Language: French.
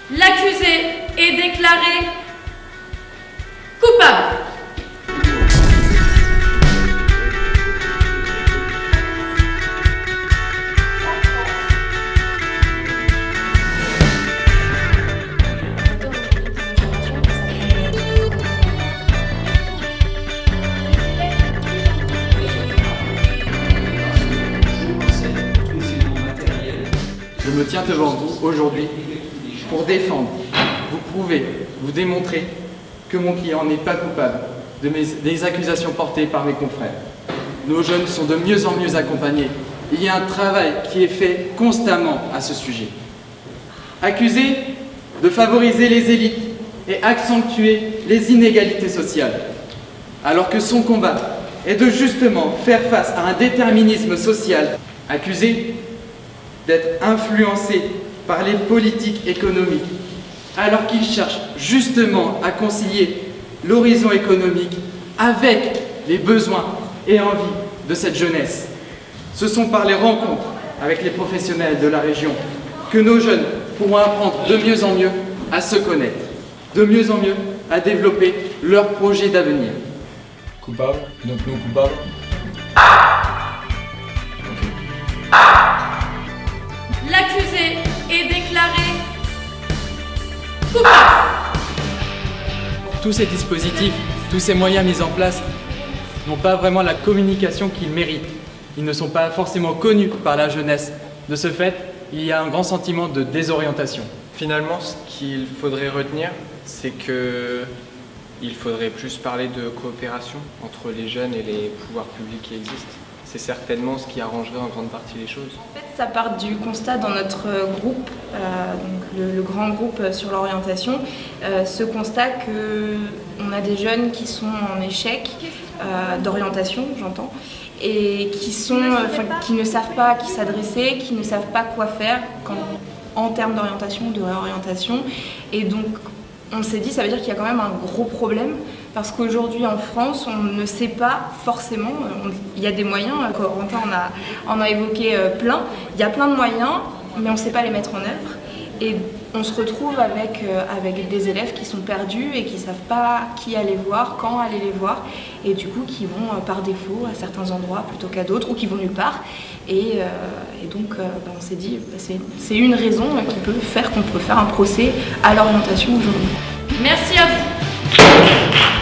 L'accusé est déclaré coupable. Je me tiens devant vous aujourd'hui pour défendre, vous prouver, vous démontrer que mon client n'est pas coupable des accusations portées par mes confrères. Nos jeunes sont de mieux en mieux accompagnés. Il y a un travail qui est fait constamment à ce sujet. Accusé de favoriser les élites et accentuer les inégalités sociales, alors que son combat est de justement faire face à un déterminisme social. Accusé d'être influencé par les politiques économiques, alors qu'il cherche justement à concilier l'horizon économique avec les besoins et envies de cette jeunesse. Ce sont par les rencontres avec les professionnels de la région que nos jeunes pourront apprendre de mieux en mieux à se connaître, de mieux en mieux à développer leurs projets d'avenir. Coupable, donc non coupable. L'accusé est déclaré coupable. Tous ces dispositifs, tous ces moyens mis en place n'ont pas vraiment la communication qu'ils méritent. Ils ne sont pas forcément connus par la jeunesse. De ce fait, il y a un grand sentiment de désorientation. Finalement, ce qu'il faudrait retenir, c'est qu'il faudrait plus parler de coopération entre les jeunes et les pouvoirs publics qui existent. C'est certainement ce qui arrangerait en grande partie les choses. En fait, ça part du constat dans notre groupe, donc le grand groupe sur l'orientation, ce constat qu'on a des jeunes qui sont en échec d'orientation, j'entends, et qui ne savent pas à qui s'adresser, qui ne savent pas quoi faire en termes d'orientation, de réorientation. Et donc, on s'est dit, ça veut dire qu'il y a quand même un gros problème, parce qu'aujourd'hui en France, on ne sait pas forcément, il y a des moyens, Corentin en a évoqué plein, il y a plein de moyens, mais on ne sait pas les mettre en œuvre. Et on se retrouve avec des élèves qui sont perdus et qui ne savent pas qui aller voir, quand aller les voir, et du coup qui vont par défaut à certains endroits plutôt qu'à d'autres, ou qui vont nulle part. Et donc on s'est dit, c'est une raison qui peut faire qu'on peut faire un procès à l'orientation aujourd'hui. Merci à vous.